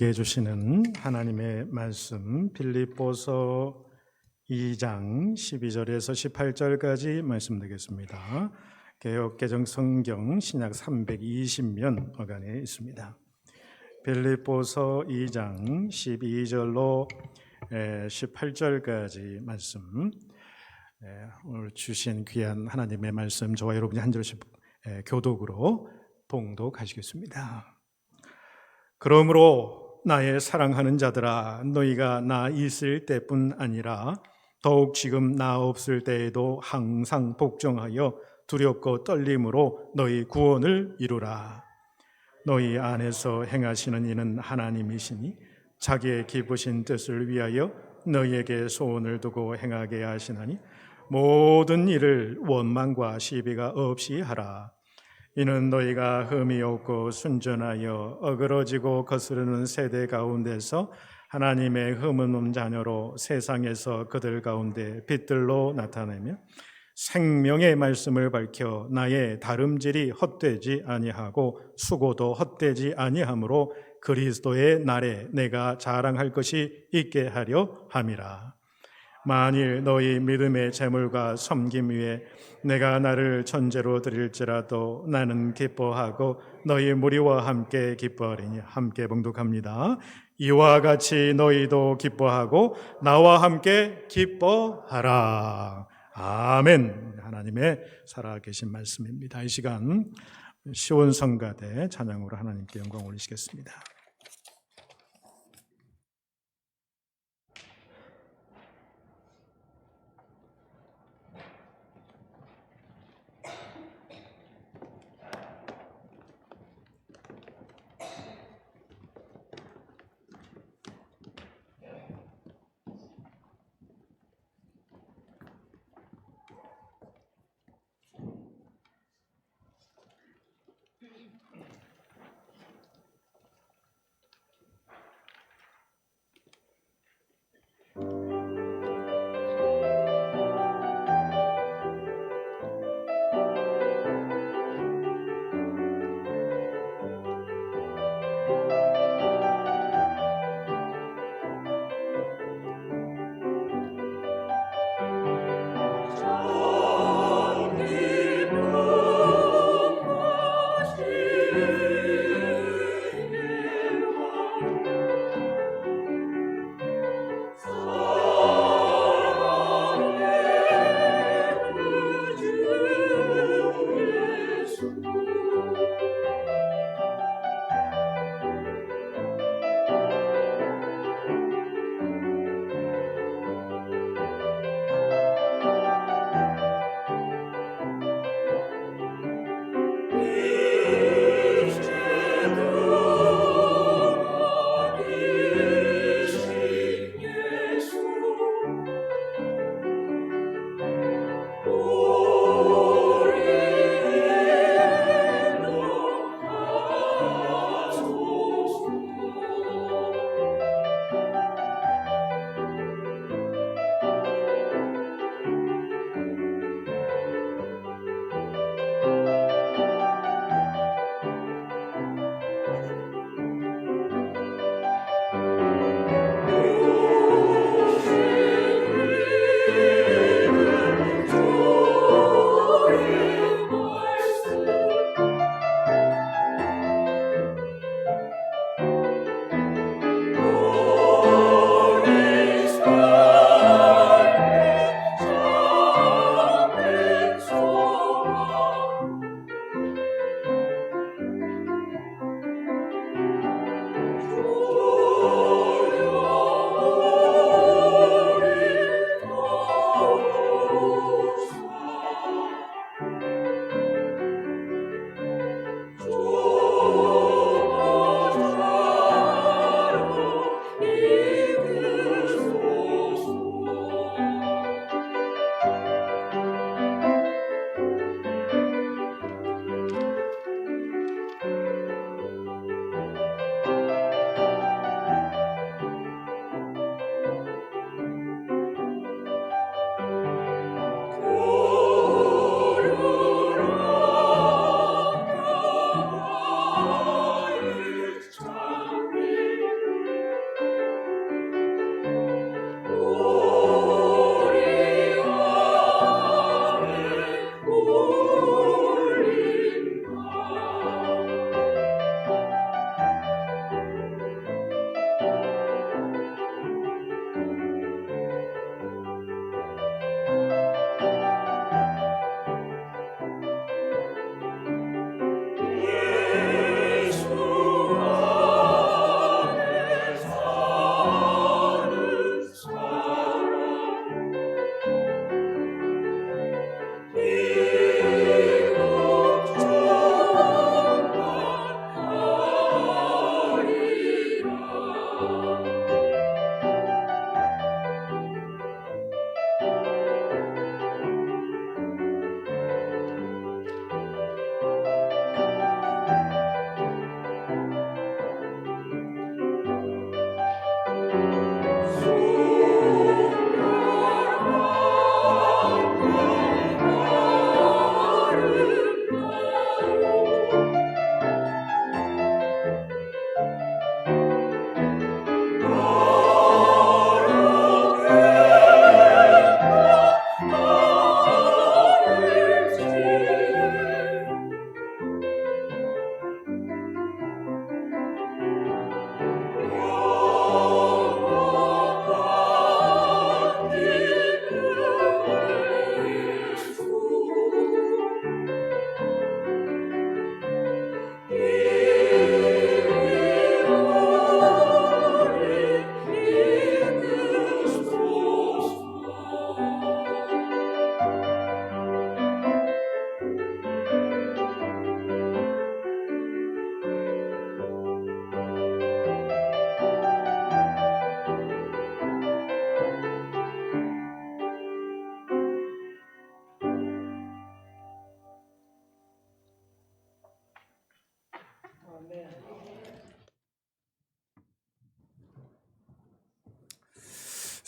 해주시는 하나님의 말씀 빌립보서 2장 12절에서 18절까지 말씀드리겠습니다. 개역개정 성경 신약 320면 어간에 있습니다. 빌립보서 2장 12절로 18절까지 말씀, 오늘 주신 귀한 하나님의 말씀 저와 여러분이 한 절씩 교독으로 봉독하시겠습니다. 그러므로 나의 사랑하는 자들아, 너희가 나 있을 때뿐 아니라 더욱 지금 나 없을 때에도 항상 복종하여 두렵고 떨림으로 너희 구원을 이루라. 너희 안에서 행하시는 이는 하나님이시니 자기의 기쁘신 뜻을 위하여 너희에게 소원을 두고 행하게 하시나니 모든 일을 원망과 시비가 없이 하라. 이는 너희가 흠이 없고 순전하여 어그러지고 거스르는 세대 가운데서 하나님의 흠없는 자녀로 세상에서 그들 가운데 빛들로 나타내며 생명의 말씀을 밝혀 나의 다름질이 헛되지 아니하고 수고도 헛되지 아니하므로 그리스도의 날에 내가 자랑할 것이 있게 하려 함이라. 만일 너희 믿음의 재물과 섬김 위에 내가 나를 전제로 드릴지라도 나는 기뻐하고 너희 무리와 함께 기뻐하리니. 함께 봉독합니다. 이와 같이 너희도 기뻐하고 나와 함께 기뻐하라. 아멘. 하나님의 살아계신 말씀입니다. 이 시간 시온성가대 찬양으로 하나님께 영광 올리시겠습니다.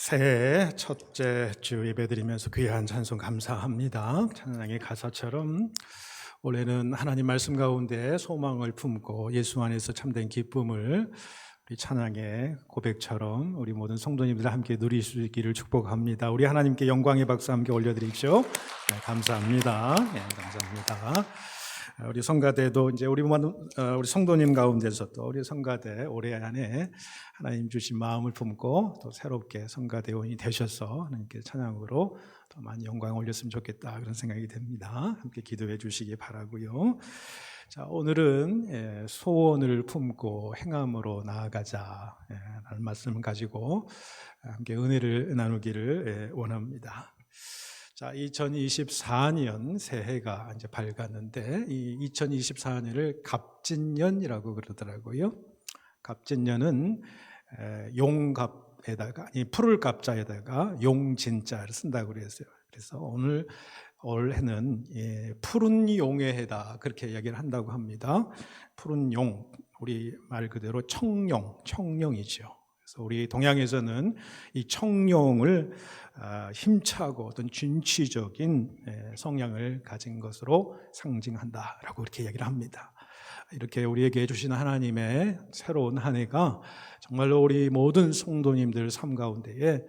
새해 첫째 주 예배드리면서 귀한 찬송 감사합니다. 찬양의 가사처럼 올해는 하나님 말씀 가운데 소망을 품고 예수 안에서 참된 기쁨을 우리 찬양의 고백처럼 우리 모든 성도님들 함께 누릴 수 있기를 축복합니다. 우리 하나님께 영광의 박수 함께 올려드리죠. 네, 감사합니다. 네, 감사합니다. 우리 성가대도 이제 우리 성도님 가운데서도 우리 성가대 올해 안에 하나님 주신 마음을 품고 또 새롭게 성가대원이 되셔서 하나님께 찬양으로 더 많이 영광을 올렸으면 좋겠다 그런 생각이 듭니다. 함께 기도해 주시기 바라고요. 자, 오늘은 소원을 품고 행함으로 나아가자 라는 말씀을 가지고 함께 은혜를 나누기를 원합니다. 자, 2024년 새해가 이제 밝았는데 이 2024년을 갑진년이라고 그러더라고요. 갑진년은 용갑에다가 푸를 갑자에다가 용진자를 쓴다고 그랬어요. 그래서 올해는 푸른 용의 해다 그렇게 이야기를 한다고 합니다. 푸른 용, 우리 말 그대로 청룡이죠. 그래서 우리 동양에서는 이 청룡을 힘차고 어떤 진취적인 성향을 가진 것으로 상징한다라고 이렇게 얘기를 합니다. 이렇게 우리에게 주신 하나님의 새로운 한 해가 정말로 우리 모든 성도님들 삶 가운데에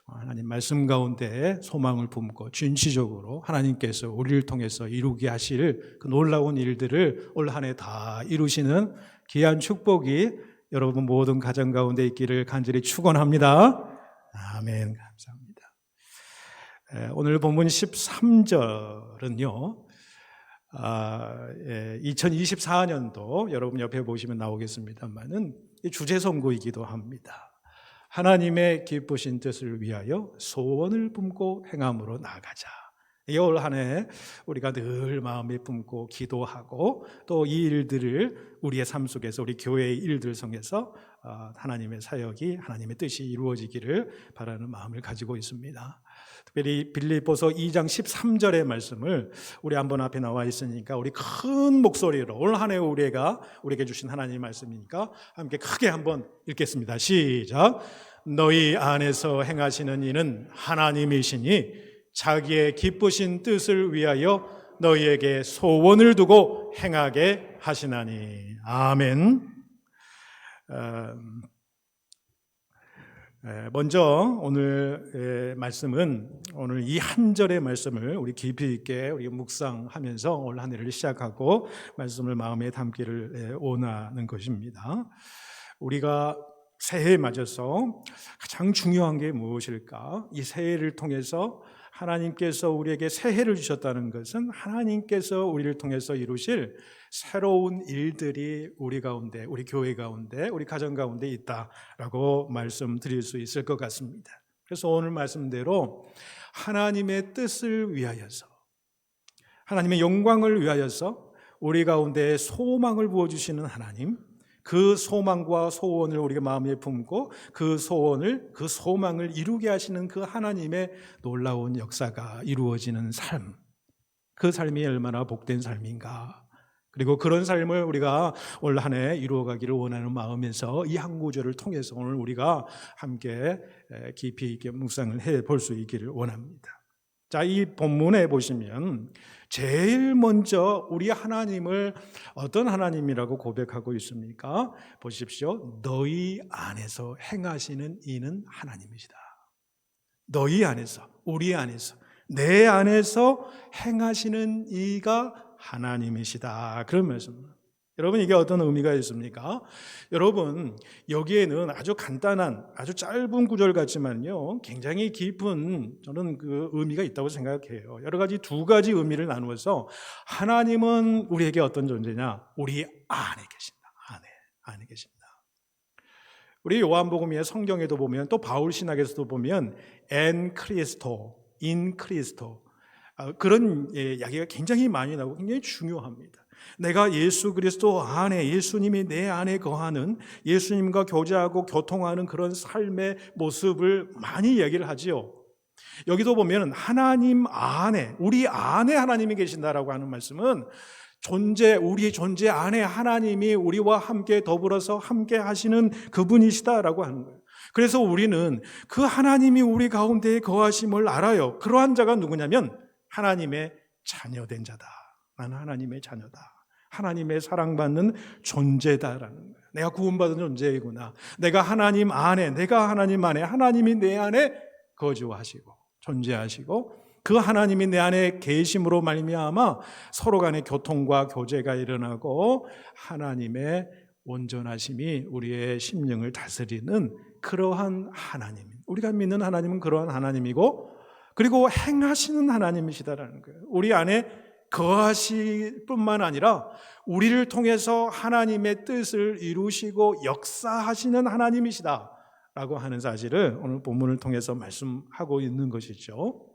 하나님 말씀 가운데 소망을 품고 진취적으로 하나님께서 우리를 통해서 이루게 하실 그 놀라운 일들을 올 한 해 다 이루시는 귀한 축복이 여러분 모든 가정 가운데 있기를 간절히 축원합니다. 아멘. 감사합니다. 오늘 본문 13절은요 2024년도 여러분 옆에 보시면 나오겠습니다만은 주제 선고이기도 합니다. 하나님의 기쁘신 뜻을 위하여 소원을 품고 행함으로 나아가자. 올 한 해 우리가 늘 마음에 품고 기도하고 또 이 일들을 우리의 삶 속에서 우리 교회의 일들 속에서 하나님의 사역이 하나님의 뜻이 이루어지기를 바라는 마음을 가지고 있습니다. 특별히 빌립보서 2장 13절의 말씀을 우리 한번 앞에 나와 있으니까 우리 큰 목소리로 올 한 해 우리에게 주신 하나님의 말씀이니까 함께 크게 한번 읽겠습니다. 시작. 너희 안에서 행하시는 이는 하나님이시니 자기의 기쁘신 뜻을 위하여 너희에게 소원을 두고 행하게 하시나니. 아멘. 먼저 오늘 말씀은 오늘 이 한 절의 말씀을 우리 깊이 있게 우리 묵상하면서 올 한 해를 시작하고 말씀을 마음에 담기를 원하는 것입니다. 우리가 새해 맞아서 가장 중요한 게 무엇일까? 이 새해를 통해서 하나님께서 우리에게 새해를 주셨다는 것은 하나님께서 우리를 통해서 이루실 새로운 일들이 우리 가운데, 우리 교회 가운데, 우리 가정 가운데 있다라고 말씀드릴 수 있을 것 같습니다. 그래서 오늘 말씀대로 하나님의 뜻을 위하여서, 하나님의 영광을 위하여서 우리 가운데 소망을 부어주시는 하나님, 그 소망과 소원을 우리가 마음에 품고 그 소망을 이루게 하시는 그 하나님의 놀라운 역사가 이루어지는 삶, 그 삶이 얼마나 복된 삶인가. 그리고 그런 삶을 우리가 올 한 해 이루어가기를 원하는 마음에서 이 한 구절을 통해서 오늘 우리가 함께 깊이 있게 묵상을 해볼 수 있기를 원합니다. 자, 이 본문에 보시면 제일 먼저 우리 하나님을 어떤 하나님이라고 고백하고 있습니까? 보십시오. 너희 안에서 행하시는 이는 하나님이시다. 너희 안에서, 우리 안에서, 내 안에서 행하시는 이가 하나님이시다. 그런 말씀입니다. 여러분, 이게 어떤 의미가 있습니까? 여러분, 여기에는 아주 간단한, 아주 짧은 구절 같지만요, 굉장히 깊은 저는 그 의미가 있다고 생각해요. 여러 가지 두 가지 의미를 나누어서 하나님은 우리에게 어떤 존재냐? 우리 안에 계신다. 안에 계신다. 우리 요한복음의 성경에도 보면 또 바울 신학에서도 보면 엔 크리스토, 인 크리스토 그런 이야기가 굉장히 많이 나오고 굉장히 중요합니다. 내가 예수 그리스도 안에, 예수님이 내 안에 거하는, 예수님과 교제하고 교통하는 그런 삶의 모습을 많이 얘기를 하지요. 여기도 보면 하나님 안에, 우리 안에 하나님이 계신다라고 하는 말씀은 우리의 존재 안에 하나님이 우리와 함께 더불어서 함께 하시는 그분이시다라고 하는 거예요. 그래서 우리는 그 하나님이 우리 가운데에 거하심을 알아요. 그러한 자가 누구냐면 하나님의 자녀된 자다. 나는 하나님의 자녀다. 하나님의 사랑받는 존재다라는 거예요. 내가 구원받은 존재이구나. 내가 하나님 안에, 하나님이 내 안에 거주하시고 존재하시고 그 하나님이 내 안에 계심으로 말미암아 서로 간의 교통과 교제가 일어나고 하나님의 온전하심이 우리의 심령을 다스리는 그러한 하나님, 우리가 믿는 하나님은 그러한 하나님이고 그리고 행하시는 하나님이시다라는 거예요. 우리 안에 거하실 뿐만 아니라 우리를 통해서 하나님의 뜻을 이루시고 역사하시는 하나님이시다라고 하는 사실을 오늘 본문을 통해서 말씀하고 있는 것이죠.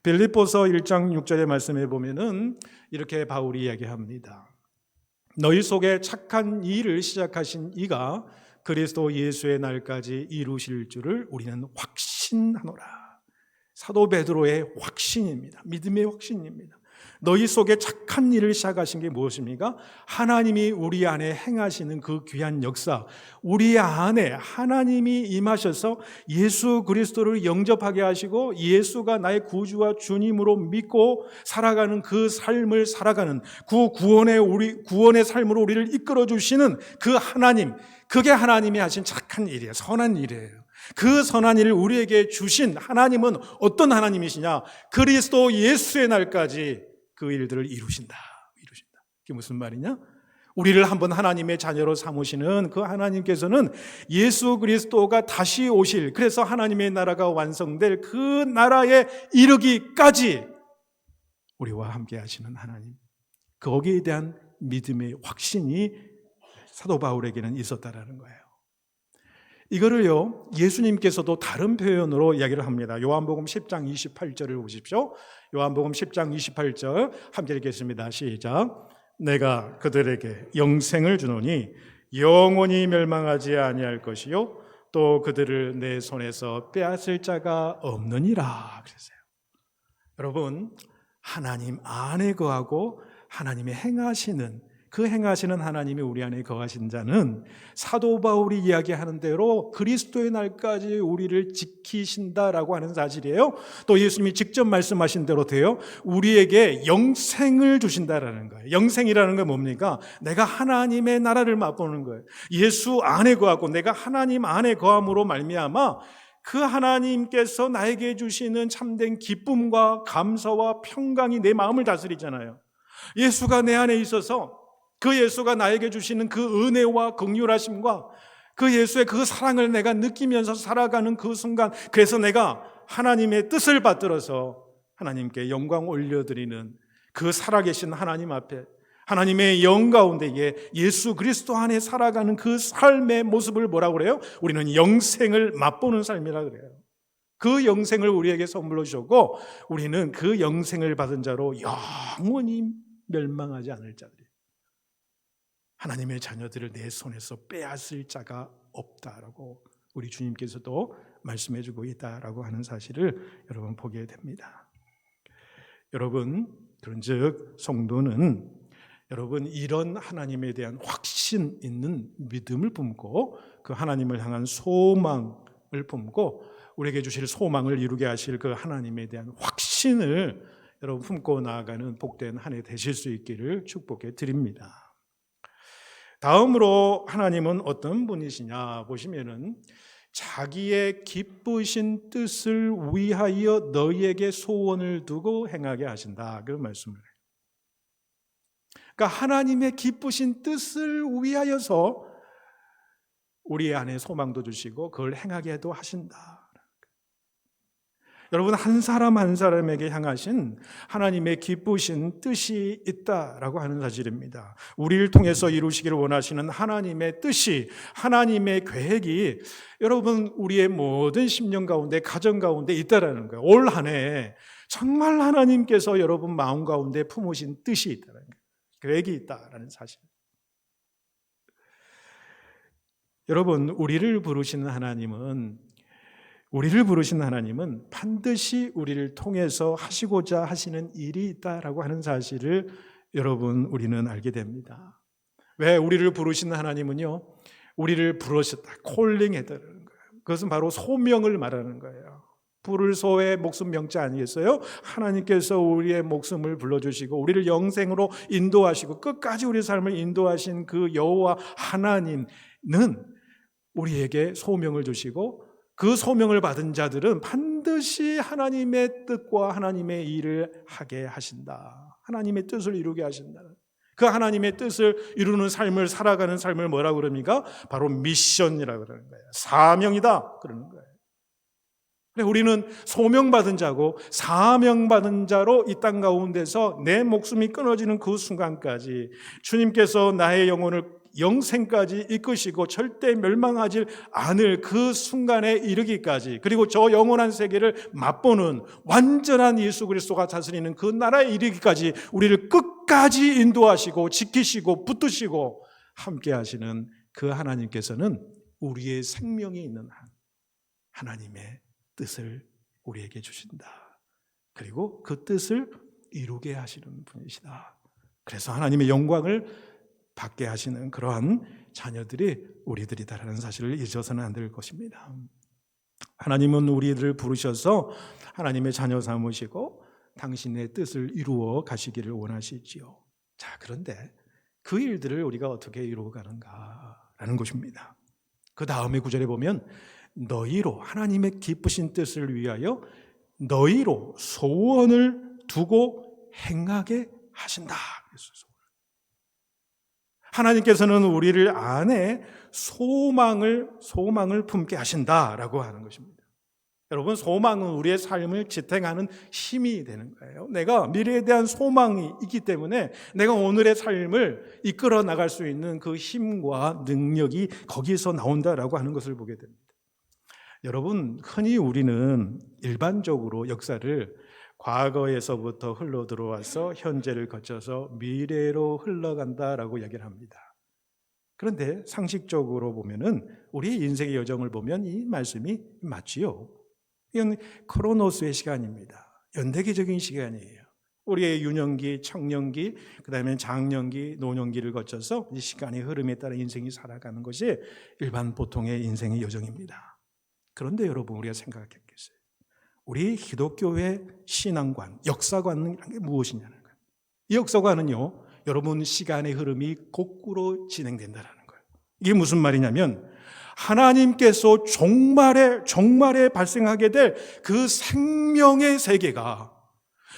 빌립보서 1장 6절의 말씀에 보면은 이렇게 바울이 이야기합니다. 너희 속에 착한 일을 시작하신 이가 그리스도 예수의 날까지 이루실 줄을 우리는 확신하노라. 사도 베드로의 확신입니다. 믿음의 확신입니다. 너희 속에 착한 일을 시작하신 게 무엇입니까? 하나님이 우리 안에 행하시는 그 귀한 역사, 우리 안에 하나님이 임하셔서 예수 그리스도를 영접하게 하시고 예수가 나의 구주와 주님으로 믿고 살아가는 그 삶을 살아가는 그 구원의 삶으로 우리를 이끌어 주시는 그 하나님, 그게 하나님이 하신 착한 일이에요. 선한 일이에요. 그 선한 일을 우리에게 주신 하나님은 어떤 하나님이시냐? 그리스도 예수의 날까지 그 일들을 이루신다. 그게 무슨 말이냐? 우리를 한번 하나님의 자녀로 삼으시는 그 하나님께서는 예수 그리스도가 다시 오실, 그래서 하나님의 나라가 완성될 그 나라에 이르기까지 우리와 함께 하시는 하나님, 거기에 대한 믿음의 확신이 사도 바울에게는 있었다라는 거예요. 이거를요, 예수님께서도 다른 표현으로 이야기를 합니다. 요한복음 10장 28절을 보십시오. 요한복음 10장 28절 함께 읽겠습니다. 시작. 내가 그들에게 영생을 주노니 영원히 멸망하지 아니할 것이요 또 그들을 내 손에서 빼앗을 자가 없느니라 그랬어요. 여러분, 하나님 안에 거하고 하나님의 행하시는 그 행하시는 하나님이 우리 안에 거하신 자는 사도 바울이 이야기하는 대로 그리스도의 날까지 우리를 지키신다라고 하는 사실이에요. 또 예수님이 직접 말씀하신 대로 돼요. 우리에게 영생을 주신다라는 거예요. 영생이라는 건 뭡니까? 내가 하나님의 나라를 맛보는 거예요. 예수 안에 거하고 내가 하나님 안에 거함으로 말미암아 그 하나님께서 나에게 주시는 참된 기쁨과 감사와 평강이 내 마음을 다스리잖아요. 예수가 내 안에 있어서 그 예수가 나에게 주시는 그 은혜와 긍휼하심과 그 예수의 그 사랑을 내가 느끼면서 살아가는 그 순간, 그래서 내가 하나님의 뜻을 받들어서 하나님께 영광 올려드리는 그 살아계신 하나님 앞에 하나님의 영 가운데에 예수 그리스도 안에 살아가는 그 삶의 모습을 뭐라고 그래요? 우리는 영생을 맛보는 삶이라 그래요. 그 영생을 우리에게 선물로 주셨고 우리는 그 영생을 받은 자로 영원히 멸망하지 않을 자들이에요. 하나님의 자녀들을 내 손에서 빼앗을 자가 없다라고 우리 주님께서도 말씀해 주고 있다라고 하는 사실을 여러분 보게 됩니다. 여러분, 그런즉 성도는 여러분 이런 하나님에 대한 확신 있는 믿음을 품고 그 하나님을 향한 소망을 품고 우리에게 주실 소망을 이루게 하실 그 하나님에 대한 확신을 여러분 품고 나아가는 복된 한 해 되실 수 있기를 축복해 드립니다. 다음으로 하나님은 어떤 분이시냐 보시면은 자기의 기쁘신 뜻을 위하여 너희에게 소원을 두고 행하게 하신다 그런 말씀을 해요. 그러니까 하나님의 기쁘신 뜻을 위하여서 우리 안에 소망도 주시고 그걸 행하게도 하신다. 여러분, 한 사람 한 사람에게 향하신 하나님의 기쁘신 뜻이 있다라고 하는 사실입니다. 우리를 통해서 이루시기를 원하시는 하나님의 뜻이, 하나님의 계획이 여러분 우리의 모든 심령 가운데, 가정 가운데 있다라는 거예요. 올 한 해 정말 하나님께서 여러분 마음 가운데 품으신 뜻이 있다는 거예요. 계획이 있다라는 사실. 여러분, 우리를 부르시는 하나님은 반드시 우리를 통해서 하시고자 하시는 일이 있다라고 하는 사실을 여러분 우리는 알게 됩니다. 왜 우리를 부르시는 하나님은요, 우리를 부르셨다, 콜링했다는 거예요. 그것은 바로 소명을 말하는 거예요. 부를 소의 목숨 명자 아니겠어요? 하나님께서 우리의 목숨을 불러주시고 우리를 영생으로 인도하시고 끝까지 우리의 삶을 인도하신 그 여호와 하나님은 우리에게 소명을 주시고 그 소명을 받은 자들은 반드시 하나님의 뜻과 하나님의 일을 하게 하신다. 하나님의 뜻을 이루게 하신다. 그 하나님의 뜻을 이루는 삶을 살아가는 삶을 뭐라고 그럽니까? 바로 미션이라고 그러는 거예요. 사명이다 그러는 거예요. 우리는 소명받은 자고 사명받은 자로 이 땅 가운데서 내 목숨이 끊어지는 그 순간까지 주님께서 나의 영혼을 영생까지 이끄시고 절대 멸망하지 않을 그 순간에 이르기까지, 그리고 저 영원한 세계를 맛보는 완전한 예수 그리스도가 다스리는 그 나라에 이르기까지 우리를 끝까지 인도하시고 지키시고 붙드시고 함께 하시는 그 하나님께서는 우리의 생명이 있는 하나님의 뜻을 우리에게 주신다. 그리고 그 뜻을 이루게 하시는 분이시다. 그래서 하나님의 영광을 받게 하시는 그러한 자녀들이 우리들이다라는 사실을 잊어서는 안 될 것입니다. 하나님은 우리들을 부르셔서 하나님의 자녀 삼으시고 당신의 뜻을 이루어 가시기를 원하시지요. 자, 그런데 그 일들을 우리가 어떻게 이루어 가는가라는 것입니다. 그 다음에 구절에 보면 너희로, 하나님의 기쁘신 뜻을 위하여 너희로 소원을 두고 행하게 하신다. 하나님께서는 우리를 안에 소망을 품게 하신다라고 하는 것입니다. 여러분, 소망은 우리의 삶을 지탱하는 힘이 되는 거예요. 내가 미래에 대한 소망이 있기 때문에 내가 오늘의 삶을 이끌어 나갈 수 있는 그 힘과 능력이 거기서 나온다라고 하는 것을 보게 됩니다. 여러분, 흔히 우리는 일반적으로 역사를 과거에서부터 흘러 들어와서 현재를 거쳐서 미래로 흘러간다라고 얘기를 합니다. 그런데 상식적으로 보면은 우리 인생의 여정을 보면 이 말씀이 맞지요. 이건 크로노스의 시간입니다. 연대기적인 시간이에요. 우리의 유년기, 청년기, 그다음에 장년기, 노년기를 거쳐서 이 시간의 흐름에 따라 인생이 살아가는 것이 일반 보통의 인생의 여정입니다. 그런데 여러분, 우리가 생각했겠어요? 우리 기독교의 신앙관, 역사관은 무엇이냐는 거예요. 이 역사관은요, 여러분, 시간의 흐름이 거꾸로 진행된다는 거예요. 이게 무슨 말이냐면 하나님께서 종말에 발생하게 될 그 생명의 세계가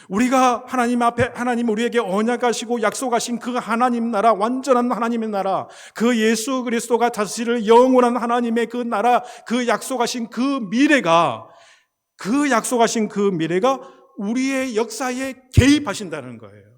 우리가 하나님 앞에, 하나님 우리에게 언약하시고 약속하신 그 하나님 나라, 완전한 하나님의 나라, 그 예수 그리스도가 다스릴 영원한 하나님의 그 나라, 그 약속하신 그 미래가 우리의 역사에 개입하신다는 거예요.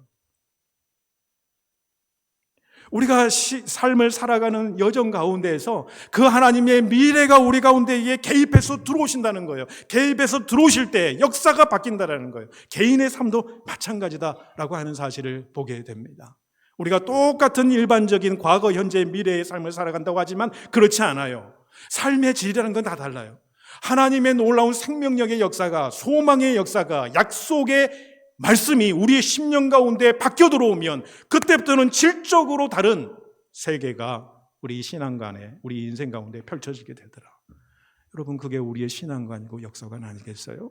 우리가 삶을 살아가는 여정 가운데에서 그 하나님의 미래가 우리 가운데에 개입해서 들어오신다는 거예요. 개입해서 들어오실 때 역사가 바뀐다는 거예요. 개인의 삶도 마찬가지다라고 하는 사실을 보게 됩니다. 우리가 똑같은 일반적인 과거, 현재, 미래의 삶을 살아간다고 하지만 그렇지 않아요. 삶의 질이라는 건 다 달라요. 하나님의 놀라운 생명력의 역사가, 소망의 역사가, 약속의 말씀이 우리의 심령 가운데 바뀌어 들어오면 그때부터는 질적으로 다른 세계가 우리 신앙관에, 우리 인생 가운데 펼쳐지게 되더라. 여러분, 그게 우리의 신앙관이고 역사관 아니겠어요?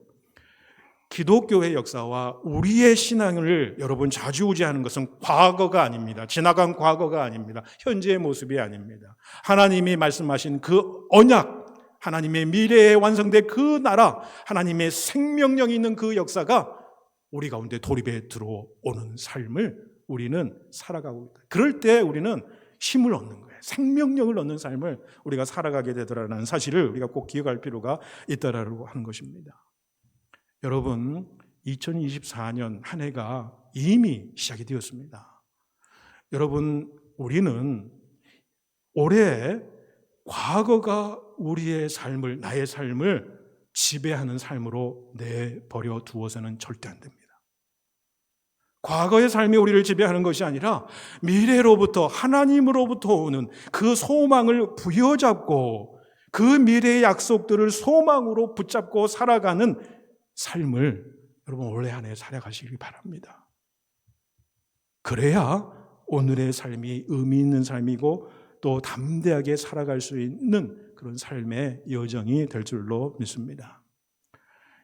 기독교의 역사와 우리의 신앙을 여러분 좌지우지하는 것은 과거가 아닙니다. 지나간 과거가 아닙니다. 현재의 모습이 아닙니다. 하나님이 말씀하신 그 언약, 하나님의 미래에 완성된 그 나라, 하나님의 생명력이 있는 그 역사가 우리 가운데 돌입해 들어오는 삶을 우리는 살아가고 있다. 그럴 때 우리는 힘을 얻는 거예요. 생명력을 얻는 삶을 우리가 살아가게 되더라는 사실을 우리가 꼭 기억할 필요가 있다라고 하는 것입니다. 여러분, 2024년 한 해가 이미 시작이 되었습니다. 여러분, 우리는 올해 과거가 우리의 삶을, 나의 삶을 지배하는 삶으로 내버려 두어서는 절대 안 됩니다. 과거의 삶이 우리를 지배하는 것이 아니라 미래로부터, 하나님으로부터 오는 그 소망을 부여잡고 그 미래의 약속들을 소망으로 붙잡고 살아가는 삶을 여러분 올해 한 해 살아가시기 바랍니다. 그래야 오늘의 삶이 의미 있는 삶이고 또 담대하게 살아갈 수 있는 그런 삶의 여정이 될 줄로 믿습니다.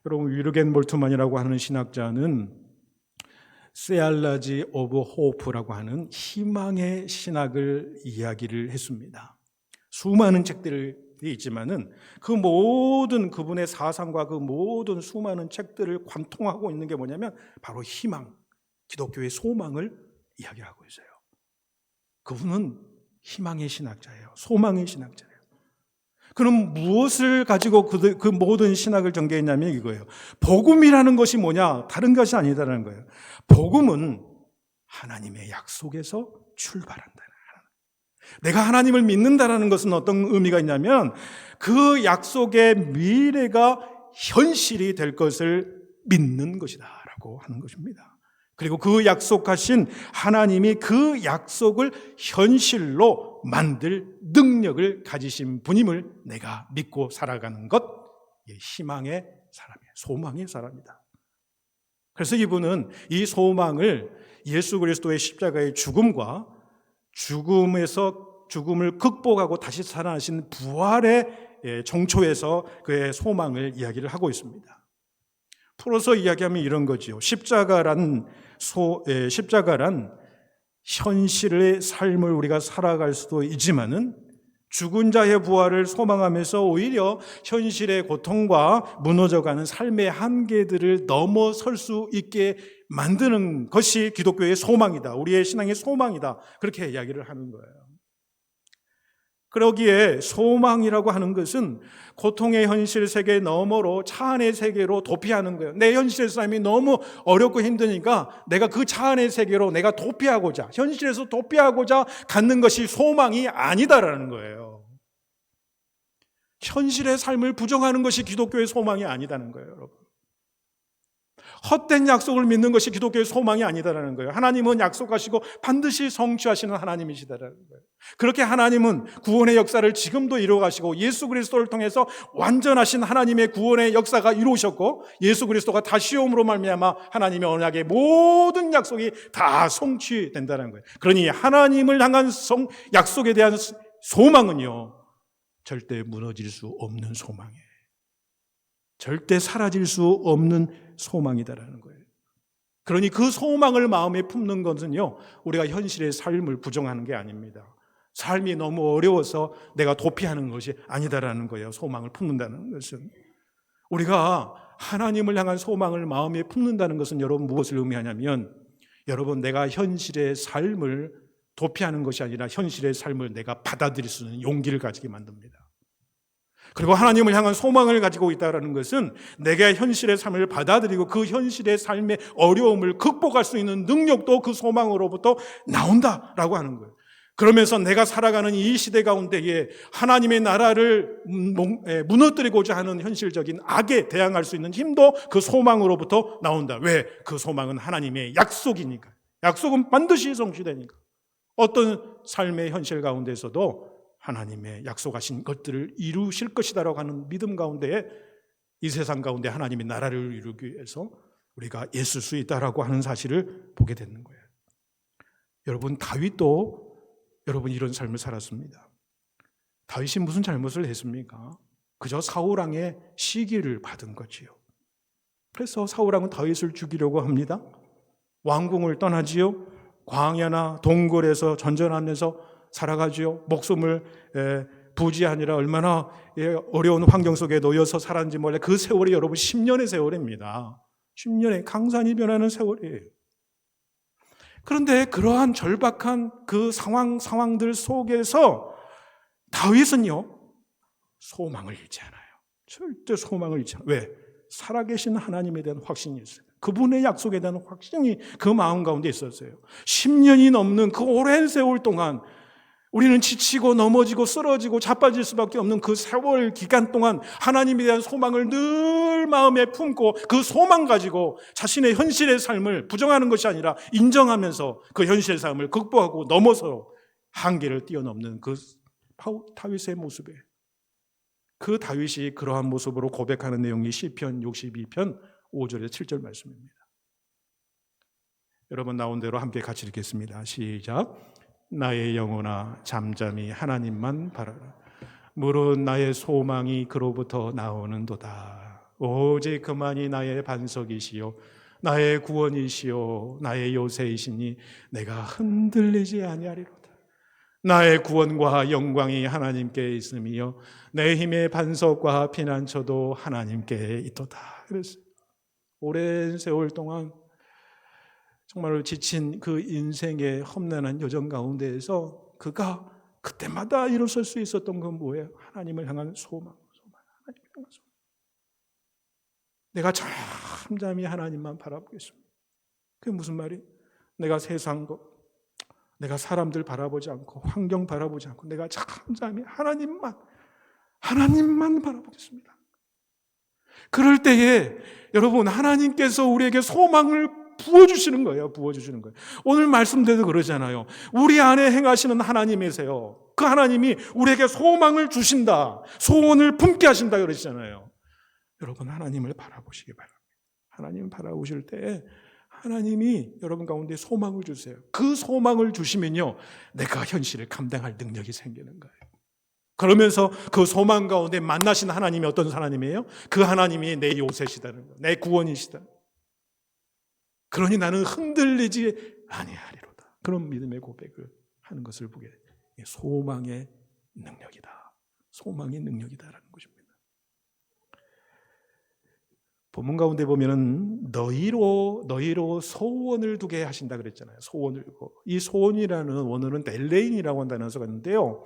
여러분, 위르겐 몰트만이라고 하는 신학자는 세알라지 오브 호프라고 하는 희망의 신학을 이야기를 했습니다. 수많은 책들이 있지만은 그 모든 그분의 사상과 그 모든 수많은 책들을 관통하고 있는 게 뭐냐면 바로 희망, 기독교의 소망을 이야기하고 있어요. 그분은 희망의 신학자예요. 소망의 신학자예요. 그럼 무엇을 가지고 그 모든 신학을 전개했냐면 이거예요. 복음이라는 것이 뭐냐? 다른 것이 아니다라는 거예요. 복음은 하나님의 약속에서 출발한다. 내가 하나님을 믿는다라는 것은 어떤 의미가 있냐면 그 약속의 미래가 현실이 될 것을 믿는 것이다라고 하는 것입니다. 그리고 그 약속하신 하나님이 그 약속을 현실로 만들 능력을 가지신 분임을 내가 믿고 살아가는 것, 희망의 사람이에요. 소망의 사람이다. 그래서 이분은 이 소망을 예수 그리스도의 십자가의 죽음과 죽음을 극복하고 다시 살아나신 부활의 정초에서 그의 소망을 이야기를 하고 있습니다. 풀어서 이야기하면 이런 거지요. 십자가란 현실의 삶을 우리가 살아갈 수도 있지만은 죽은 자의 부활을 소망하면서 오히려 현실의 고통과 무너져가는 삶의 한계들을 넘어설 수 있게 만드는 것이 기독교의 소망이다. 우리의 신앙의 소망이다. 그렇게 이야기를 하는 거예요. 그러기에 소망이라고 하는 것은 고통의 현실 세계 너머로 차 안의 세계로 도피하는 거예요. 내 현실의 삶이 너무 어렵고 힘드니까 내가 그 차 안의 세계로 내가 도피하고자, 현실에서 도피하고자 갖는 것이 소망이 아니다라는 거예요. 현실의 삶을 부정하는 것이 기독교의 소망이 아니다는 거예요, 여러분. 헛된 약속을 믿는 것이 기독교의 소망이 아니다라는 거예요. 하나님은 약속하시고 반드시 성취하시는 하나님이시다라는 거예요. 그렇게 하나님은 구원의 역사를 지금도 이루어가시고 예수 그리스도를 통해서 완전하신 하나님의 구원의 역사가 이루어졌고 예수 그리스도가 다시 오므로 말미암아 하나님의 언약의 모든 약속이 다 성취된다는 거예요. 그러니 하나님을 향한 약속에 대한 소망은요, 절대 무너질 수 없는 소망이에요. 절대 사라질 수 없는 소망이다라는 거예요. 그러니 그 소망을 마음에 품는 것은요, 우리가 현실의 삶을 부정하는 게 아닙니다. 삶이 너무 어려워서 내가 도피하는 것이 아니다라는 거예요. 소망을 품는다는 것은. 우리가 하나님을 향한 소망을 마음에 품는다는 것은 여러분 무엇을 의미하냐면, 여러분 내가 현실의 삶을 도피하는 것이 아니라 현실의 삶을 내가 받아들일 수 있는 용기를 가지게 만듭니다. 그리고 하나님을 향한 소망을 가지고 있다는 것은 내가 현실의 삶을 받아들이고 그 현실의 삶의 어려움을 극복할 수 있는 능력도 그 소망으로부터 나온다라고 하는 거예요. 그러면서 내가 살아가는 이 시대 가운데에 하나님의 나라를 무너뜨리고자 하는 현실적인 악에 대항할 수 있는 힘도 그 소망으로부터 나온다. 왜? 그 소망은 하나님의 약속이니까. 약속은 반드시 성취되니까. 어떤 삶의 현실 가운데서도 하나님의 약속하신 것들을 이루실 것이다라고 하는 믿음 가운데에 이 세상 가운데 하나님의 나라를 이루기 위해서 우리가 애쓸 수 있다라고 하는 사실을 보게 되는 거예요. 여러분, 다윗도 여러분 이런 삶을 살았습니다. 다윗이 무슨 잘못을 했습니까? 그저 사울왕의 시기를 받은 거지요. 그래서 사울왕은 다윗을 죽이려고 합니다. 왕궁을 떠나지요. 광야나 동굴에서 전전하면서 살아가지요. 목숨을 부지하니라 얼마나 어려운 환경 속에 놓여서 살았는지 몰래 그 세월이 여러분 10년의 세월입니다. 10년의 강산이 변하는 세월이에요. 그런데 그러한 절박한 그 상황들 속에서 다윗은요, 소망을 잃지 않아요. 절대 소망을 잃지 않아요. 왜? 살아계신 하나님에 대한 확신이 있어요. 그분의 약속에 대한 확신이 그 마음 가운데 있었어요. 10년이 넘는 그 오랜 세월 동안 우리는 지치고 넘어지고 쓰러지고 자빠질 수밖에 없는 그 세월 기간 동안 하나님에 대한 소망을 늘 마음에 품고 그 소망 가지고 자신의 현실의 삶을 부정하는 것이 아니라 인정하면서 그 현실의 삶을 극복하고 넘어서 한계를 뛰어넘는 그 다윗의 모습에, 그 다윗이 그러한 모습으로 고백하는 내용이 시편 62편 5절에서 7절 말씀입니다. 여러분 나온 대로 함께 같이 읽겠습니다. 시작. 나의 영혼아 잠잠히 하나님만 바라라. 물은 나의 소망이 그로부터 나오는도다. 오직 그만이 나의 반석이시요 나의 구원이시요 나의 요새이시니 내가 흔들리지 아니하리로다. 나의 구원과 영광이 하나님께 있음이요 내 힘의 반석과 피난처도 하나님께 있도다. 그래서 오랜 세월 동안 정말로 지친 그 인생의 험난한 여정 가운데에서 그가 그때마다 일어설 수 있었던 건 뭐예요? 하나님을 향한 소망. 하나님을 향한 소망. 내가 잠잠히 하나님만 바라보겠습니다. 그게 무슨 말이에요? 내가 세상 것, 내가 사람들 바라보지 않고 환경 바라보지 않고 내가 잠잠히 하나님만 바라보겠습니다. 그럴 때에 여러분 하나님께서 우리에게 소망을 부어주시는 거예요. 부어주시는 거예요. 오늘 말씀대로 그러잖아요. 우리 안에 행하시는 하나님이세요. 그 하나님이 우리에게 소망을 주신다. 소원을 품게 하신다 그러시잖아요. 여러분 하나님을 바라보시기 바랍니다. 하나님 바라보실 때 하나님이 여러분 가운데 소망을 주세요. 그 소망을 주시면요 내가 현실을 감당할 능력이 생기는 거예요. 그러면서 그 소망 가운데 만나신 하나님이 어떤 하나님이에요? 그 하나님이 내 요새시다는 거예요. 내 구원이시다. 그러니 나는 흔들리지 아니하리로다. 그런 믿음의 고백을 하는 것을 보게 돼요. 소망의 능력이다. 소망의 능력이다라는 것입니다. 본문 가운데 보면은 너희로 소원을 두게 하신다 그랬잖아요. 소원을 두고. 이 소원이라는 원어는 델레인이라고 한다는 단어가 있는데요.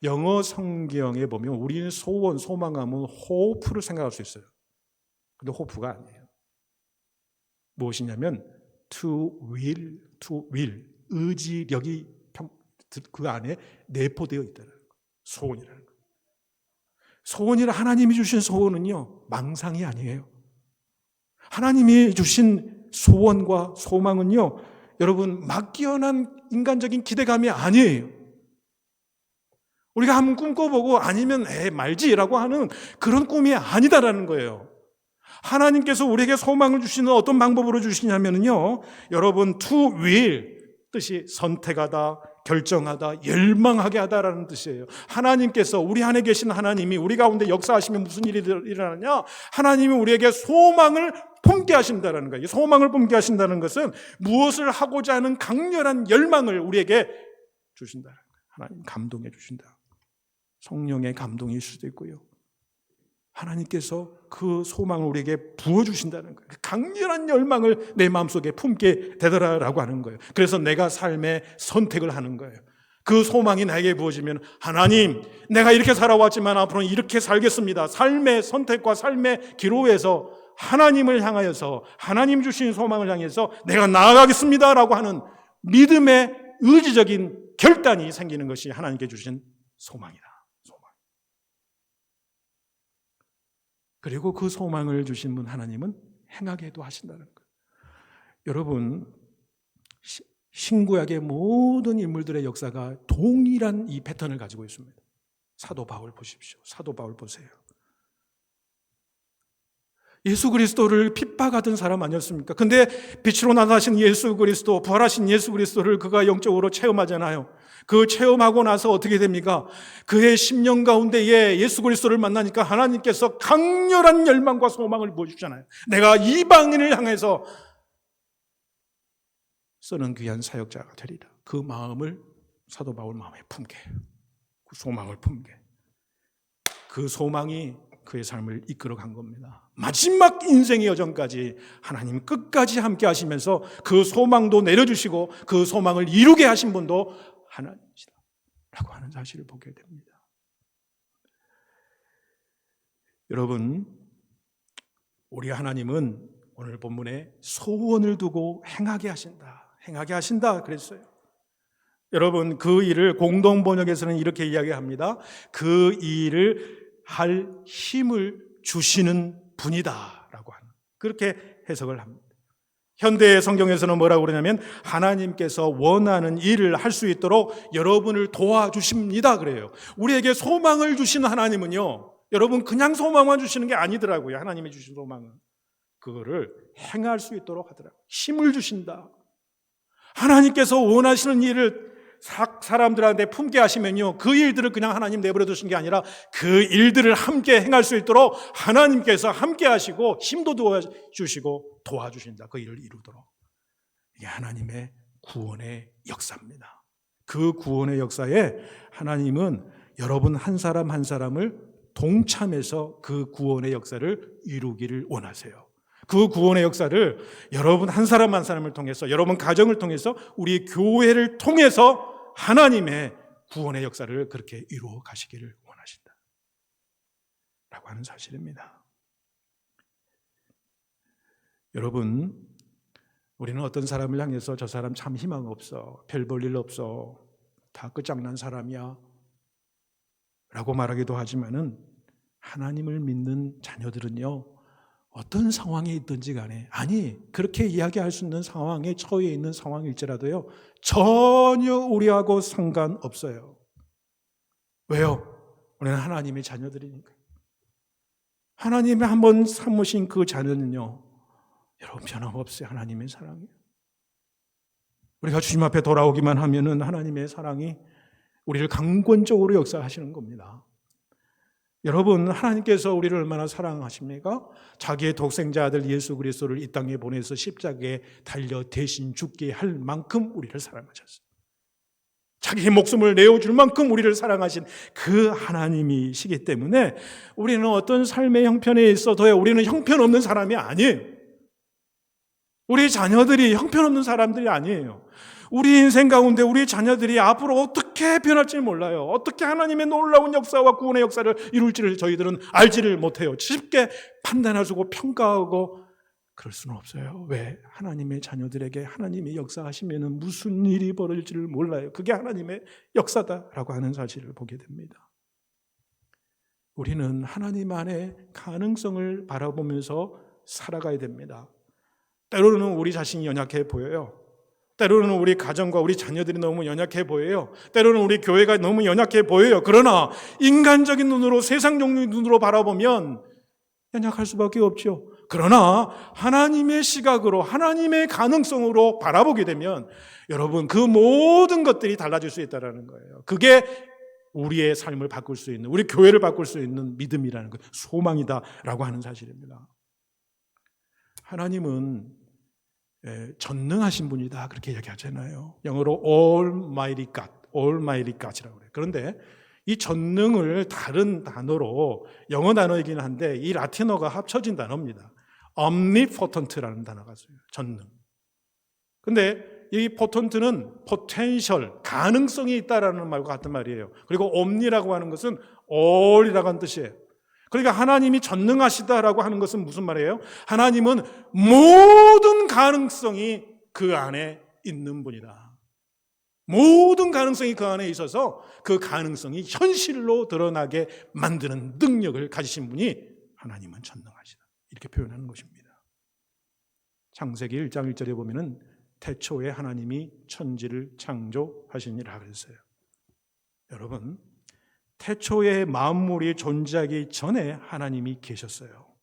영어 성경에 보면 우리는 소망하면 호프를 생각할 수 있어요. 근데 호프가 아니에요. 무엇이냐면 to will, 의지력이 그 안에 내포되어 있다는 거예요. 소원이라는 거예요. 소원이라 하나님이 주신 소원은요 망상이 아니에요. 하나님이 주신 소원과 소망은요 여러분 막연한 인간적인 기대감이 아니에요. 우리가 한번 꿈꿔보고 아니면 말지라고 하는 그런 꿈이 아니다라는 거예요. 하나님께서 우리에게 소망을 주시는 어떤 방법으로 주시냐면요 여러분 to will 뜻이 선택하다, 결정하다, 열망하게 하다라는 뜻이에요. 하나님께서 우리 안에 계신 하나님이 우리 가운데 역사하시면 무슨 일이 일어나냐? 하나님이 우리에게 소망을 품게 하신다는 거예요. 소망을 품게 하신다는 것은 무엇을 하고자 하는 강렬한 열망을 우리에게 주신다는 거예요. 하나님 감동해 주신다. 성령의 감동일 수도 있고요. 하나님께서 그 소망을 우리에게 부어주신다는 거예요. 강렬한 열망을 내 마음속에 품게 되더라라고 하는 거예요. 그래서 내가 삶의 선택을 하는 거예요. 그 소망이 나에게 부어지면 하나님 내가 이렇게 살아왔지만 앞으로는 이렇게 살겠습니다. 삶의 선택과 삶의 기로에서 하나님을 향하여서 하나님 주신 소망을 향해서 내가 나아가겠습니다라고 하는 믿음의 의지적인 결단이 생기는 것이 하나님께 주신 소망이다. 그리고 그 소망을 주신 분 하나님은 행하게도 하신다는 거예요. 여러분 신구약의 모든 인물들의 역사가 동일한 이 패턴을 가지고 있습니다. 사도 바울 보십시오. 사도 바울 보세요. 예수 그리스도를 핍박하던 사람 아니었습니까? 근데 빛으로 나타나신 예수 그리스도, 부활하신 예수 그리스도를 그가 영적으로 체험하잖아요. 그 체험하고 나서 어떻게 됩니까? 그의 10년 가운데에 예수 그리스도를 만나니까 하나님께서 강렬한 열망과 소망을 보여주잖아요. 내가 이방인을 향해서 쓰는 귀한 사역자가 되리라. 그 마음을 사도 바울 마음에 품게, 그 소망을 품게. 그 소망이 그의 삶을 이끌어간 겁니다. 마지막 인생의 여정까지 하나님 끝까지 함께 하시면서 그 소망도 내려주시고 그 소망을 이루게 하신 분도 하나님이시다 라고 하는 사실을 보게 됩니다. 여러분 우리 하나님은 오늘 본문에 소원을 두고 행하게 하신다 그랬어요. 여러분 그 일을 공동 번역에서는 이렇게 이야기합니다. 그 일을 할 힘을 주시는 분이다라고 하는 그렇게 해석을 합니다. 현대 성경에서는 뭐라고 그러냐면 하나님께서 원하는 일을 할 수 있도록 여러분을 도와주십니다 그래요. 우리에게 소망을 주시는 하나님은요 여러분 그냥 소망만 주시는 게 아니더라고요. 하나님이 주신 소망은 그거를 행할 수 있도록 하더라고요. 힘을 주신다. 하나님께서 원하시는 일을 사람들한테 품게 하시면요, 그 일들을 그냥 하나님 내버려 두신 게 아니라 그 일들을 함께 행할 수 있도록 하나님께서 함께 하시고 힘도 도와주시고 도와주신다. 그 일을 이루도록. 이게 하나님의 구원의 역사입니다. 그 구원의 역사에 하나님은 여러분 한 사람 한 사람을 동참해서 그 구원의 역사를 이루기를 원하세요. 그 구원의 역사를 여러분 한 사람 한 사람을 통해서, 여러분 가정을 통해서, 우리 교회를 통해서 하나님의 구원의 역사를 그렇게 이루어 가시기를 원하신다 라고 하는 사실입니다. 여러분, 우리는 어떤 사람을 향해서 저 사람 참 희망 없어, 별 볼 일 없어, 다 끝장난 사람이야 라고 말하기도 하지만은 하나님을 믿는 자녀들은요, 어떤 상황에 있든지 간에, 아니 그렇게 이야기할 수 있는 상황에 처해 있는 상황일지라도요, 전혀 우리하고 상관없어요. 왜요? 우리는 하나님의 자녀들이니까. 하나님이 한번 삼으신 그 자녀는요, 여러분 변함없어요. 하나님의 사랑이에요. 우리가 주님 앞에 돌아오기만 하면은 하나님의 사랑이 우리를 강권적으로 역사하시는 겁니다. 여러분, 하나님께서 우리를 얼마나 사랑하십니까? 자기의 독생자 아들 예수 그리스도를 이 땅에 보내서 십자가에 달려 대신 죽게 할 만큼 우리를 사랑하셨어요. 자기의 목숨을 내어줄 만큼 우리를 사랑하신 그 하나님이시기 때문에 우리는 어떤 삶의 형편에 있어도요, 우리는 형편없는 사람이 아니에요. 우리 자녀들이 형편없는 사람들이 아니에요. 우리 인생 가운데 우리 자녀들이 앞으로 어떻게 변할지 몰라요. 어떻게 하나님의 놀라운 역사와 구원의 역사를 이룰지를 저희들은 알지를 못해요. 쉽게 판단하고 평가하고 그럴 수는 없어요. 왜? 하나님의 자녀들에게 하나님이 역사하시면 무슨 일이 벌어질지를 몰라요. 그게 하나님의 역사다라고 하는 사실을 보게 됩니다. 우리는 하나님 안에 가능성을 바라보면서 살아가야 됩니다. 때로는 우리 자신이 연약해 보여요. 때로는 우리 가정과 우리 자녀들이 너무 연약해 보여요. 때로는 우리 교회가 너무 연약해 보여요. 그러나 인간적인 눈으로, 세상적인 눈으로 바라보면 연약할 수밖에 없죠. 그러나 하나님의 시각으로, 하나님의 가능성으로 바라보게 되면 여러분, 그 모든 것들이 달라질 수 있다는 거예요. 그게 우리의 삶을 바꿀 수 있는, 우리 교회를 바꿀 수 있는 믿음이라는 것, 소망이다라고 하는 사실입니다. 하나님은 전능하신 분이다 그렇게 얘기하잖아요. 영어로 Almighty God, Almighty God이라고 그래요. 그런데 이 전능을 다른 단어로, 영어 단어이긴 한데 이 라틴어가 합쳐진 단어입니다. Omnipotent라는 단어가 있어요. 전능. 근데 이 potent는 potential, 가능성이 있다라는 말과 같은 말이에요. 그리고 omni라고 하는 것은 all이라고 하는 뜻이에요. 그러니까 하나님이 전능하시다라고 하는 것은 무슨 말이에요? 하나님은 모든 가능성이 그 안에 있는 분이다. 모든 가능성이 그 안에 있어서 그 가능성이 현실로 드러나게 만드는 능력을 가지신 분이 하나님은 전능하시다. 이렇게 표현하는 것입니다. 창세기 1장 1절에 보면은 태초에 하나님이 천지를 창조하시니라 그랬어요. 여러분, 태초에 만물이 존재하기 전에 하나님이 계셨어요.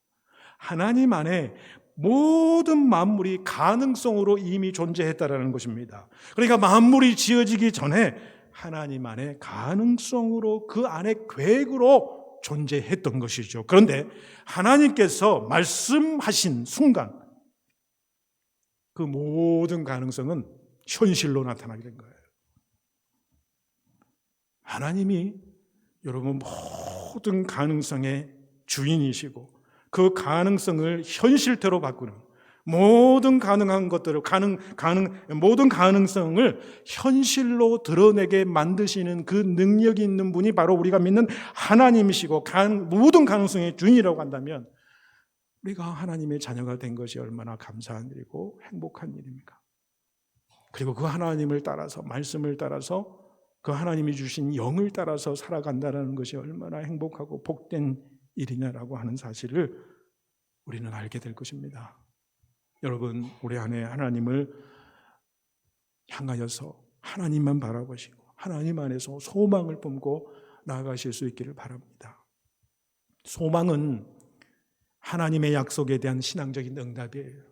하나님 안에 모든 만물이 가능성으로 이미 존재했다라는 것입니다. 그러니까 만물이 지어지기 전에 하나님 안에 가능성으로, 그 안에 계획으로 존재했던 것이죠. 그런데 하나님께서 말씀하신 순간 그 모든 가능성은 현실로 나타나게 된 거예요. 하나님이 여러분 모든 가능성의 주인이시고 그 가능성을 현실태로 바꾸는, 모든 가능한 것들을 모든 가능성을 현실로 드러내게 만드시는 그 능력이 있는 분이 바로 우리가 믿는 하나님이시고 모든 가능성의 주인이라고 한다면 우리가 하나님의 자녀가 된 것이 얼마나 감사한 일이고 행복한 일입니까? 그리고 그 하나님을 따라서, 말씀을 따라서, 그 하나님이 주신 영을 따라서 살아간다는 것이 얼마나 행복하고 복된 일이냐라고 하는 사실을 우리는 알게 될 것입니다. 여러분, 우리 안에 하나님을 향하여서 하나님만 바라보시고 하나님 안에서 소망을 품고 나아가실 수 있기를 바랍니다. 소망은 하나님의 약속에 대한 신앙적인 응답이에요.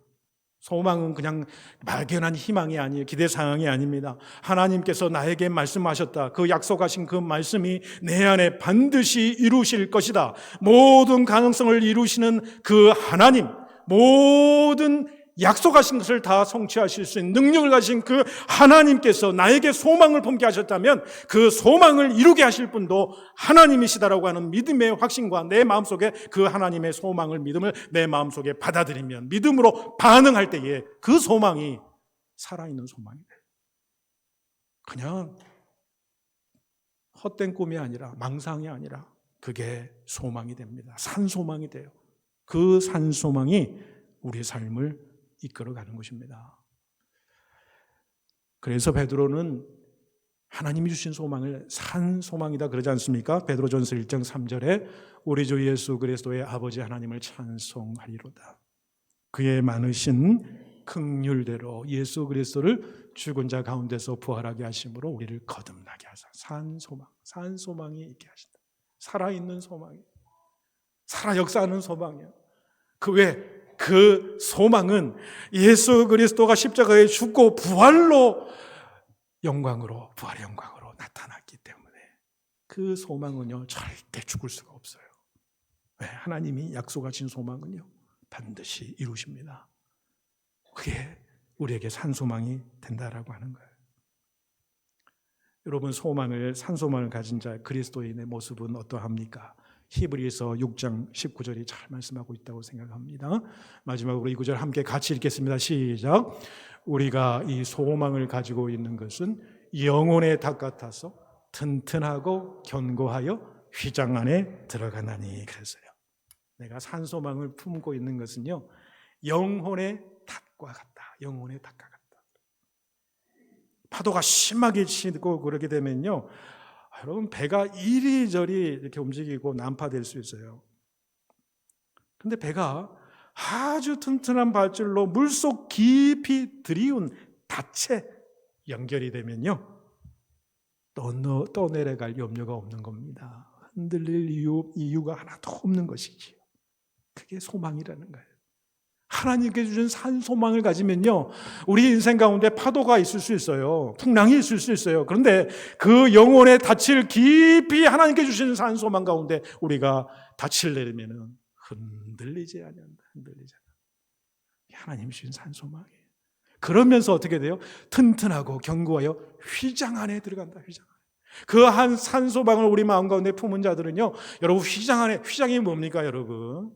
소망은 그냥 막연한 희망이 아니에요. 기대사항이 아닙니다. 하나님께서 나에게 말씀하셨다. 그 약속하신 그 말씀이 내 안에 반드시 이루실 것이다. 모든 가능성을 이루시는 그 하나님, 모든 약속하신 것을 다 성취하실 수 있는 능력을 가진 그 하나님께서 나에게 소망을 품게 하셨다면 그 소망을 이루게 하실 분도 하나님이시다라고 하는 믿음의 확신과 내 마음속에 그 하나님의 소망을, 믿음을 내 마음속에 받아들이면, 믿음으로 반응할 때에 그 소망이 살아있는 소망이 돼요. 그냥 헛된 꿈이 아니라, 망상이 아니라 그게 소망이 됩니다. 산소망이 돼요. 그 산소망이 우리의 삶을 이끌어가는 것입니다. 그래서 베드로는 하나님이 주신 소망을 산소망이다 그러지 않습니까? 베드로전서 1장 3절에 우리 주 예수 그리스도의 아버지 하나님을 찬송하리로다. 그의 많으신 긍휼대로 예수 그리스도를 죽은 자 가운데서 부활하게 하심으로 우리를 거듭나게 하사. 산소망이 있게 하신다. 살아있는 소망이, 살아 역사하는 소망이에요. 그 소망은 예수 그리스도가 십자가에 죽고 부활의 영광으로 나타났기 때문에 그 소망은요 절대 죽을 수가 없어요. 왜? 하나님이 약속하신 소망은요 반드시 이루십니다. 그게 우리에게 산소망이 된다라고 하는 거예요. 여러분, 산소망을 가진 자 그리스도인의 모습은 어떠합니까? 히브리서 6장 19절이 잘 말씀하고 있다고 생각합니다. 마지막으로 이 구절 함께 같이 읽겠습니다. 시작. 우리가 이 소망을 가지고 있는 것은 영혼의 닭 같아서 튼튼하고 견고하여 휘장 안에 들어가나니. 그랬어요. 내가 산소망을 품고 있는 것은요 영혼의 닭과 같다. 영혼의 닭과 같다. 파도가 심하게 치고 그러게 되면요 여러분, 배가 이리저리 이렇게 움직이고 난파될 수 있어요. 근데 배가 아주 튼튼한 발줄로 물속 깊이 들이운 닻에 연결이 되면요 떠내려갈 염려가 없는 겁니다. 흔들릴 이유가 하나도 없는 것이지요. 그게 소망이라는 거예요. 하나님께 주신 산소망을 가지면요 우리 인생 가운데 파도가 있을 수 있어요. 풍랑이 있을 수 있어요. 그런데 그 영혼의 닻을 깊이 하나님께 주신 산소망 가운데 우리가 닻을 내리면은 흔들리지 않는다. 하나님이 주신 산소망이에요. 그러면서 어떻게 돼요? 튼튼하고 견고하여 휘장 안에 들어간다. 휘장 안에. 그 한 산소망을 우리 마음 가운데 품은 자들은요 여러분, 휘장이 뭡니까 여러분?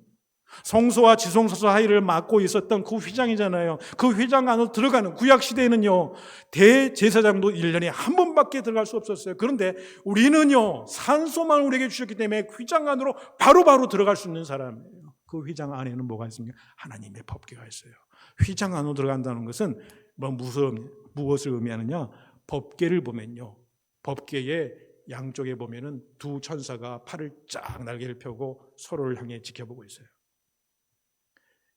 성소와 지성소 사이를 막고 있었던 그 휘장이잖아요. 그 휘장 안으로 들어가는, 구약 시대에는요 대제사장도 1년에 한 번밖에 들어갈 수 없었어요. 그런데 우리는요 산소망을 우리에게 주셨기 때문에 휘장 안으로 바로바로 들어갈 수 있는 사람이에요. 그 휘장 안에는 뭐가 있습니까? 하나님의 법궤가 있어요. 휘장 안으로 들어간다는 것은 무엇을 의미하느냐? 법궤를 보면요 법궤의 양쪽에 보면은 두 천사가 팔을 쫙 날개를 펴고 서로를 향해 지켜보고 있어요.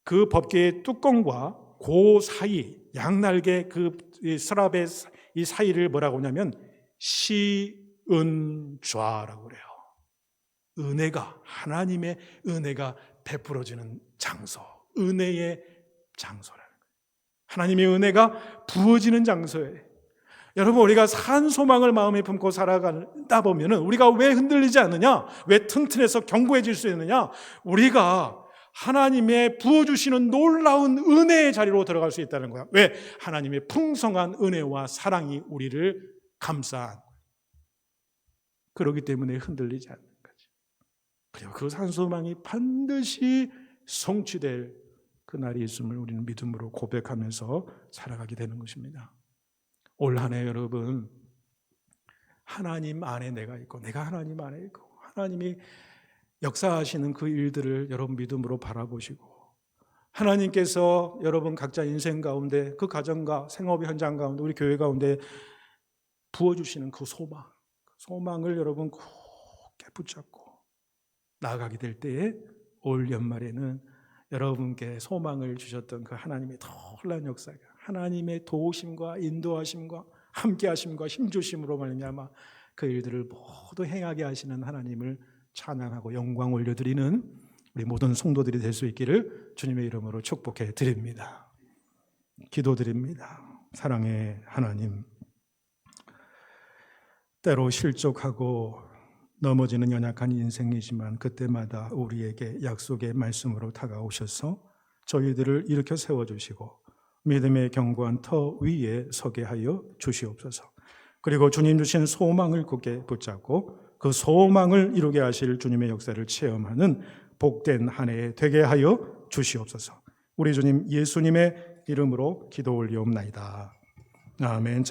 그 법궤의 뚜껑과 그 사이, 양날개 그 서랍의 이 사이를 뭐라고 하냐면 시은좌라고 그래요. 은혜가, 하나님의 은혜가 베풀어지는 장소, 은혜의 장소라는 거예요. 하나님의 은혜가 부어지는 장소예요. 여러분, 우리가 산소망을 마음에 품고 살아가다 보면은 우리가 왜 흔들리지 않느냐? 왜 튼튼해서 견고해질 수 있느냐? 우리가 하나님의 부어주시는 놀라운 은혜의 자리로 들어갈 수 있다는 거야. 왜? 하나님의 풍성한 은혜와 사랑이 우리를 감싸. 그렇기 때문에 흔들리지 않는 거지. 그리고 그 산소망이 반드시 성취될 그날이 있음을 우리는 믿음으로 고백하면서 살아가게 되는 것입니다. 올 한 해 여러분, 하나님 안에 내가 있고 내가 하나님 안에 있고 하나님이 역사하시는 그 일들을 여러분 믿음으로 바라보시고, 하나님께서 여러분 각자 인생 가운데 그 가정과 생업 현장 가운데 우리 교회 가운데 부어주시는 그 소망을 여러분 굳게 붙잡고 나아가게 될 때에 올 연말에는 여러분께 소망을 주셨던 그 하나님의 놀라운 역사가, 하나님의 도우심과 인도하심과 함께하심과 힘주심으로 말미암아 그 일들을 모두 행하게 하시는 하나님을 찬양하고 영광 올려드리는 우리 모든 성도들이 될 수 있기를 주님의 이름으로 축복해 드립니다. 기도드립니다. 사랑의 하나님, 때로 실족하고 넘어지는 연약한 인생이지만 그때마다 우리에게 약속의 말씀으로 다가오셔서 저희들을 일으켜 세워주시고 믿음의 견고한 터 위에 서게 하여 주시옵소서. 그리고 주님 주신 소망을 굳게 붙잡고 그 소망을 이루게 하실 주님의 역사를 체험하는 복된 한 해 되게 하여 주시옵소서. 우리 주님 예수님의 이름으로 기도 올리옵나이다. 아멘.